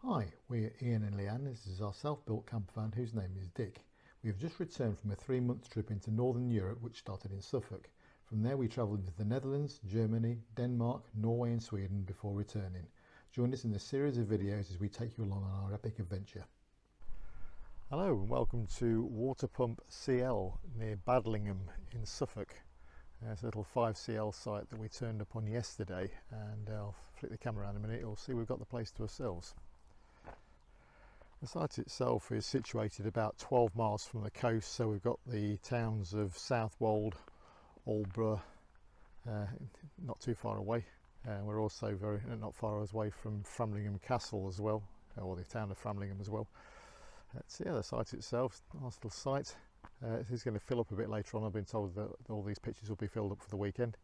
Hi, we're Ian and Leanne. This is our self-built camper van whose name is Dick. We have just returned from a 3-month trip into Northern Europe which started in Suffolk. From there we travelled into the Netherlands, Germany, Denmark, Norway and Sweden before returning. Join us in this series of videos as we take you along on our epic adventure. Hello and welcome to Water Pump CL near Badlingham in Suffolk. It's a little 5CL site that we turned up on yesterday, and I'll flick the camera around a minute, you'll see we've got the place to ourselves. The site itself is situated about 12 miles from the coast, so we've got the towns of Southwold, Aldborough, not too far away. We're also not far away from Framlingham Castle as well, or the town of Framlingham as well. So yeah, the site itself, nice little site. It is going to fill up a bit later on. I've been told that all these pictures will be filled up for the weekend.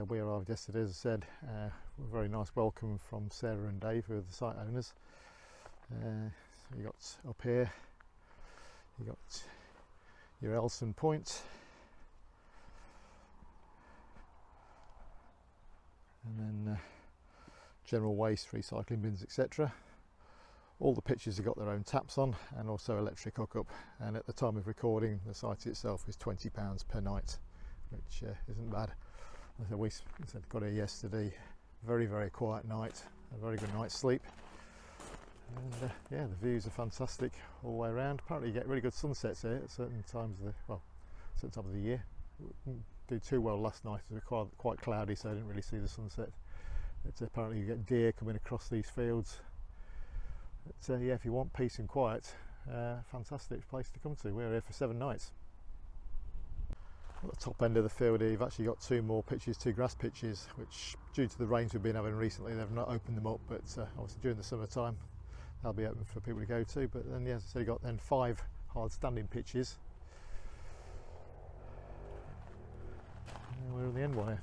We arrived yesterday, as I said. A very nice welcome from Sarah and Dave, who are the site owners. So you got up here, you got your Elson Point, and then general waste, recycling bins, etc. All the pitches have got their own taps on, and also electric hookup. And at the time of recording, the site itself is £20 per night, which isn't bad. As we got here yesterday, very quiet night, a very good night's sleep. And yeah, the views are fantastic all the way around. Apparently you get really good sunsets here at certain times of the year. Didn't do too well last night. It was quite cloudy, so I didn't really see the sunset. Apparently you get deer coming across these fields. Yeah, if you want peace and quiet, fantastic place to come to. We're here for 7 nights. At the top end of the field here, you've actually got 2 more pitches, 2 grass pitches, which due to the rains we've been having recently, they've not opened them up, but obviously during the summertime they'll be open for people to go to. But then, yeah, as I said, you've got then 5 hard standing pitches. And we're on the end one here.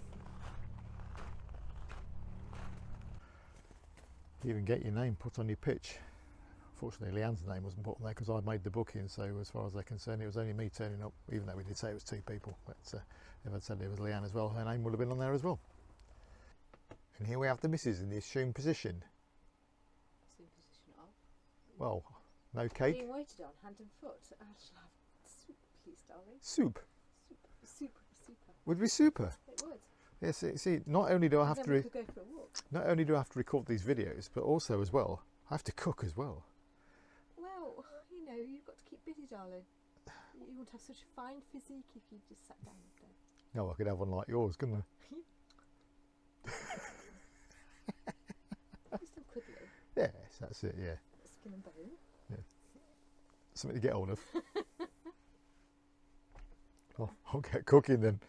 You even get your name put on your pitch. Unfortunately, Leanne's name wasn't put on there because I made the booking, so as far as they're concerned, it was only me turning up, even though we did say it was 2 people. But if I'd said it was Leanne as well, her name would have been on there as well. And here we have the missus in the assumed position. Assumed position of? Well, no cake. Being waited on, hand and foot. I shall have soup, please, darling. Soup? Super. Would be super. It would. Yes, see, not only do I have to go for a walk. Not only do I have to record these videos, but also as well, I have to cook as well. Well, you know, you've got to keep busy, darling. You wouldn't have such a fine physique if you just sat down all day. No, I could have one like yours, couldn't I? Just some cuddling. Yes, that's it, yeah. Skin and bone. Yeah. Something to get hold of. I'll get cooking then.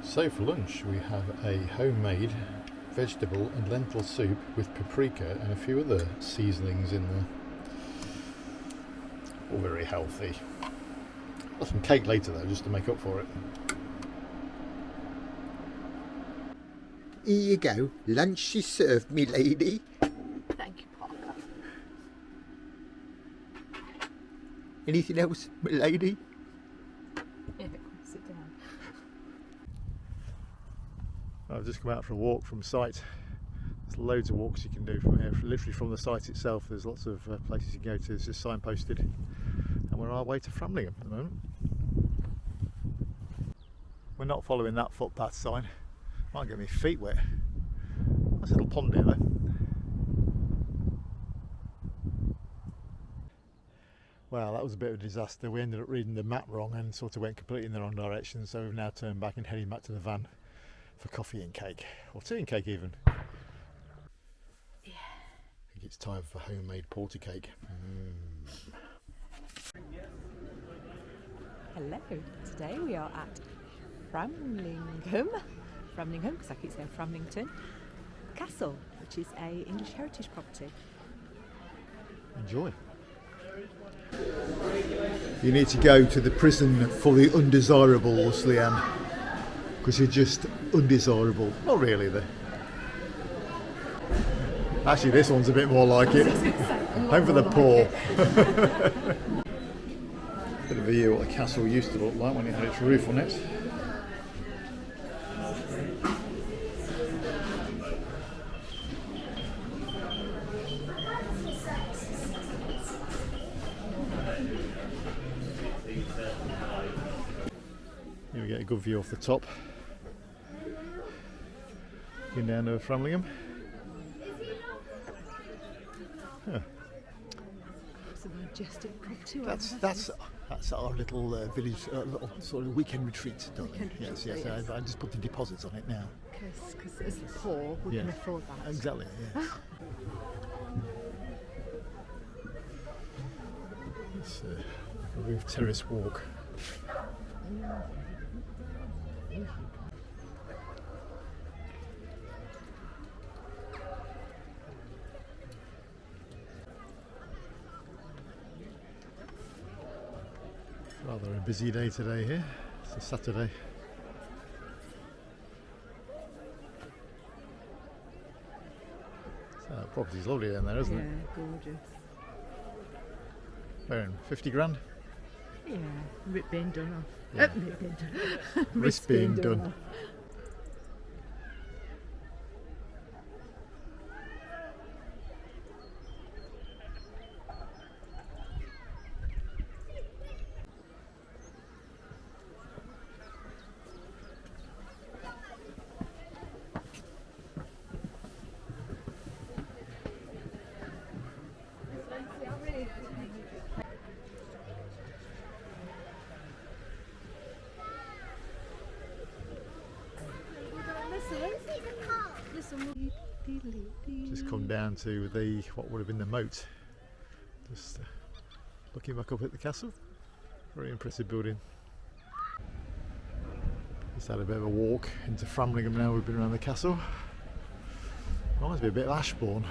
So for lunch we have a homemade vegetable and lentil soup with paprika and a few other seasonings in there. All very healthy. Got some cake later though, just to make up for it. Here you go, lunch is served, me lady. Thank you, Parker. Anything else, my lady? Yeah, come sit down. I've just come out for a walk from site. There's loads of walks you can do from here, literally from the site itself. There's lots of places you can go to. It's just signposted, and we're on our way to Framlingham at the moment. We're not following that footpath sign. Might get my feet wet. Nice little pond here though. Well, that was a bit of a disaster. We ended up reading the map wrong and sort of went completely in the wrong direction, so we've now turned back and heading back to the van for coffee and cake, or tea and cake even. Yeah. I think it's time for homemade porter cake. Hello. Today we are at Framlingham, because I keep saying Framlington Castle, which is a English heritage property. Enjoy. You need to go to the prison for the undesirables, Leanne, because you're just undesirable. Not really though. Actually, this one's a bit more like it. Home for the poor. Bit of a view what the castle used to look like when it had its roof on it. good view off the top. Looking down over Framlingham. Huh. It's a majestic property. That's our little village, little sort of weekend retreat, darling. Yes. I just put the deposits on it now. Because as the poor, we can afford that. Exactly. Yes. It's a roof terrace walk. Rather a busy day today here. It's a Saturday. So that property's lovely down there, isn't it? Yeah, gorgeous. Where, 50 grand? Yeah, rip being done off. Yeah. Rip being done. Risk being done. off. Just come down to the what would have been the moat. Just looking back up at the castle. Very impressive building. Just had a bit of a walk into Framlingham now. We've been around the castle. Reminds me a bit of Ashbourne.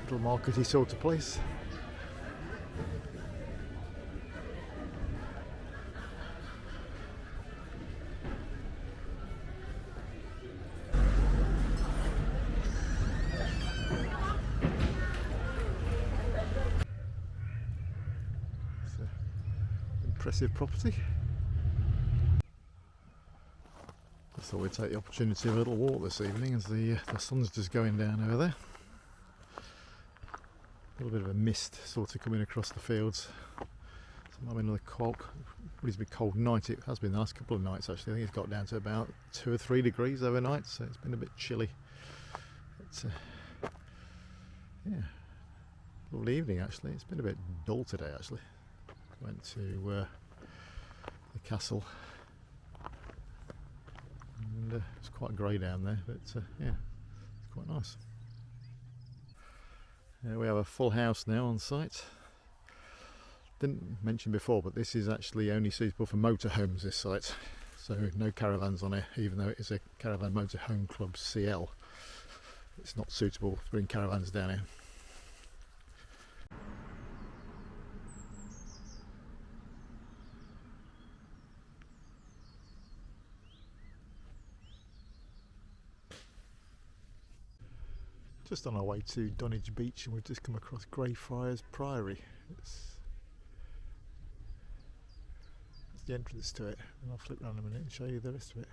Little markety sort of place. Impressive property. I thought we'd take the opportunity of a little walk this evening as the sun's just going down over there. A little bit of a mist sort of coming across the fields. So it might be another reasonably cold night. It has been the last couple of nights actually. I think it's got down to about 2 or 3 degrees overnight, so it's been a bit chilly. But, yeah, lovely evening actually. It's been a bit dull today actually. Went to the castle and it's quite grey down there, but yeah, it's quite nice. We have a full house now on site. Didn't mention before, but this is actually only suitable for motorhomes, this site, so no caravans on it, even though it is a Caravan Motorhome Club CL. It's not suitable for bringing caravans down here. Just on our way to Dunwich Beach, and we've just come across Greyfriars Priory. It's the entrance to it, and I'll flip around a minute and show you the rest of it.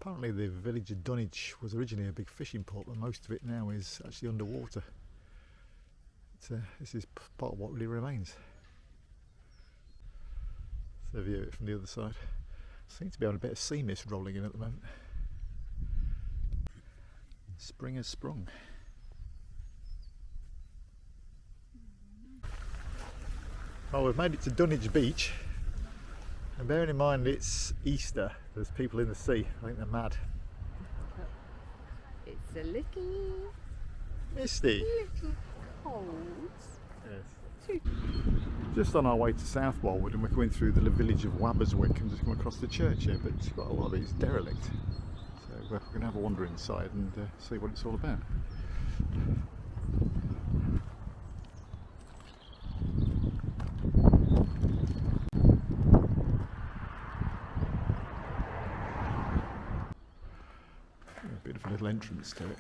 Apparently the village of Dunwich was originally a big fishing port, but most of it now is actually underwater. This is part of what really remains. So view it from the other side. Seems to be having a bit of sea mist rolling in at the moment. Spring has sprung. Well, we've made it to Dunwich Beach, and bearing in mind it's Easter, there's people in the sea. I think they're mad. It's a little Misty. cold. Yes. Just on our way to South Walwood, and we're going through the village of Wabberswick and just come across the church here, but it's got a lot of it is derelict. So we're going to have a wander inside and see what it's all about. A bit of a little entrance to it.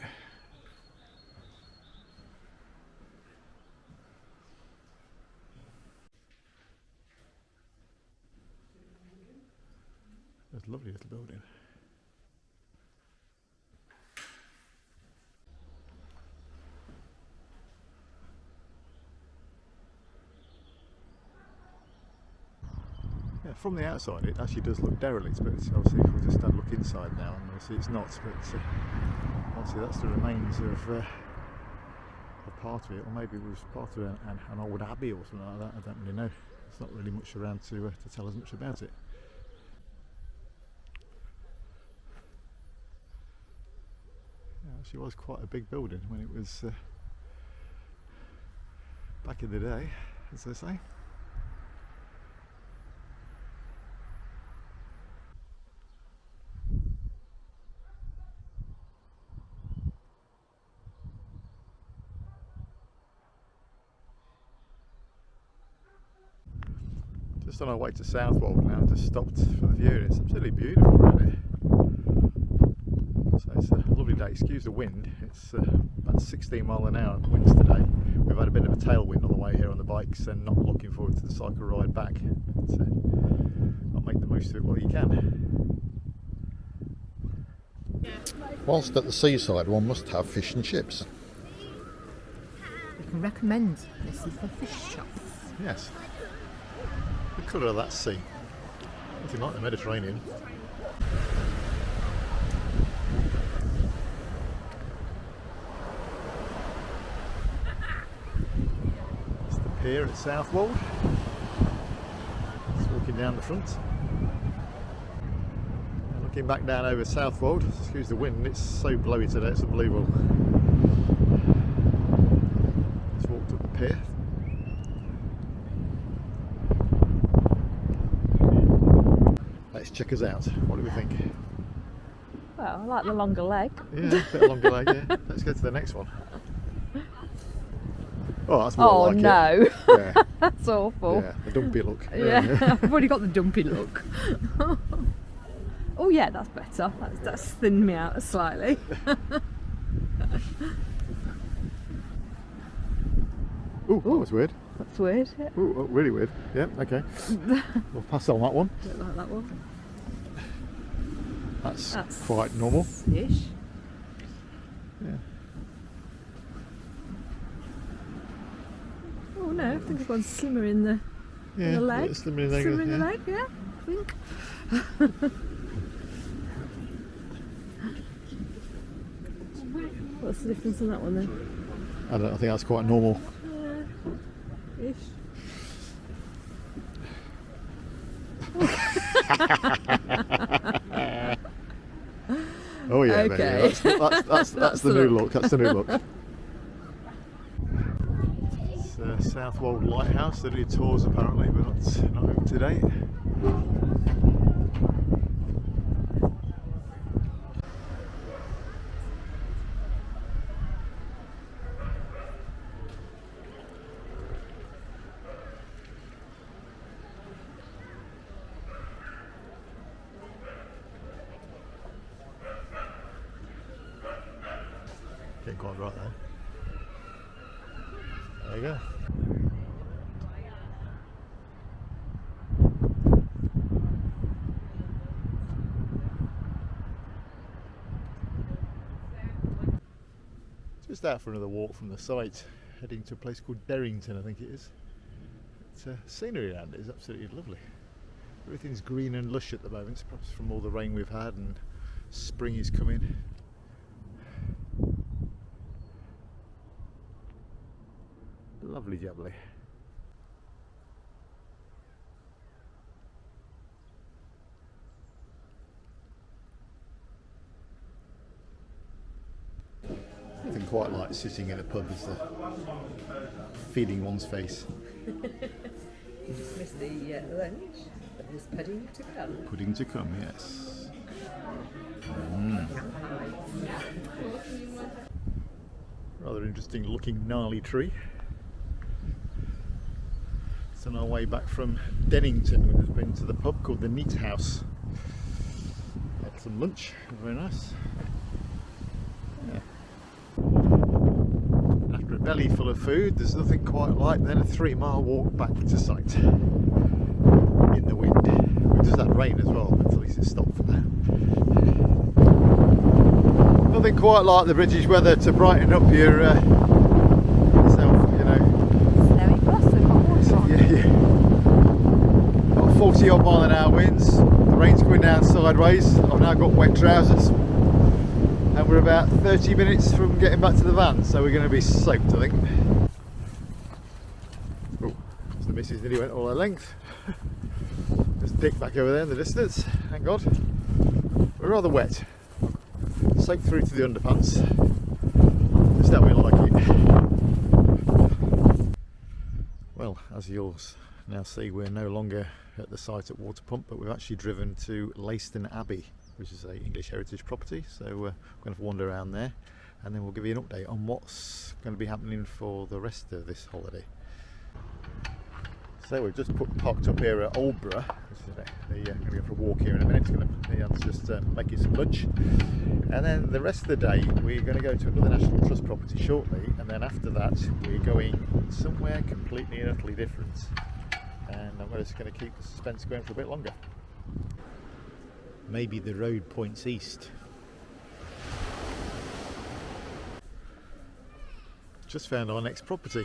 It's a lovely little building. from the outside it actually does look derelict, but obviously if we just have a look inside now, and obviously it's not, but obviously that's the remains of a part of it, or maybe it was part of an old abbey or something like that. I don't really know. There's not really much around to tell us much about it. Yeah, actually was quite a big building when it was back in the day, as they say. Just on our way to Southwold now, just stopped for the view. It's absolutely beautiful around here. So it's a lovely day. Excuse the wind. It's about 16 mile an hour winds today. We've had a bit of a tailwind on the way here on the bikes, and not looking forward to the cycle ride back. But I'll make the most of it while you can. Whilst at the seaside, one must have fish and chips. We can recommend this is the fish shop. Yes. The colour of that sea. Nothing like the Mediterranean. It's the pier at Southwold. Just walking down the front. And looking back down over Southwold, excuse the wind, it's so blowy today, it's unbelievable. Just walked up the pier. Let's check us out. What do we think? Well, I like the longer leg. Yeah, a bit longer leg, yeah. Let's go to the next one. Oh, that's more like no. it. Yeah. That's awful. Yeah, the dumpy look. Yeah, I've already got the dumpy look. Oh yeah, that's better. That's thinned me out slightly. Ooh, that was weird. That's weird. Yeah. Ooh, oh, really weird. Yeah, okay. We'll pass on that one. Don't like that one. That's quite normal. Ish. Yeah. Oh no, I think I've gone slimmer in the, in the leg. Slimmer in the leg. Slimmer in the Yeah. leg, yeah, I think. What's the difference on that one then? I think that's quite normal. Ish. Oh yeah, Okay. baby. That's the new look. That's the new look. It's Southwold Lighthouse. They do tours apparently, but not open today. Getting quite right there. There you go. Just out for another walk from the site, heading to a place called Derrington, I think it is. Scenery around it is absolutely lovely. Everything's green and lush at the moment, perhaps from all the rain we've had, and spring is coming. Lovely jubbly. Nothing quite like sitting in a pub as feeding one's face. Missed the lunch, but there's pudding to come. Pudding to come, yes. Rather interesting looking gnarly tree. It's on our way back from Dennington. We've just been to the pub called the Neat House. Had some lunch, very nice. Yeah. After a belly full of food, there's nothing quite like then a 3-mile walk back to site in the wind. We just had rain as well, but at least it stopped for now. Nothing quite like the British weather to brighten up your yourself, you know. Snowy blossom, hot water. Yeah. About 40 odd mile an hour winds. The rain's coming down sideways. I've now got wet trousers. And we're about 30 minutes from getting back to the van, so we're going to be soaked, I think. Oh, so the missus nearly went all her length. There's Dick back over there in the distance, thank God. We're rather wet. Soaked through to the underpants. Just how we like it. Well, as you'll now see, we're no longer at the site at Water Pump, but we've actually driven to Leiston Abbey, which is an English heritage property, so we're going to wander around there and then we'll give you an update on what's going to be happening for the rest of this holiday. So we've just parked up here at Aldborough. We're going to go for a walk here in a minute. It's going to just make you some lunch, and then the rest of the day we're going to go to another National Trust property shortly, and then after that we're going somewhere completely and utterly different, and I'm just going to keep the suspense going for a bit longer. Maybe the road points east. Just found our next property.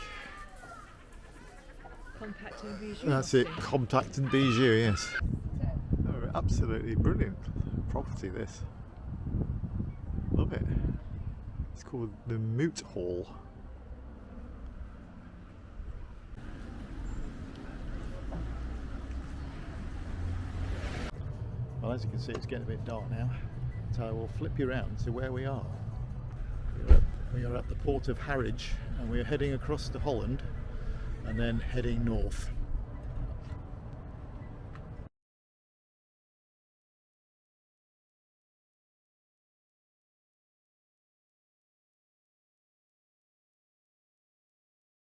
Compact and bijou. That's it, compact and bijou, yes. Oh, absolutely brilliant property, this. Love it. It's called the Moot Hall. Well, as you can see, it's getting a bit dark now, so I will flip you around to where we are. We are at the port of Harwich, and we are heading across to Holland and then heading north.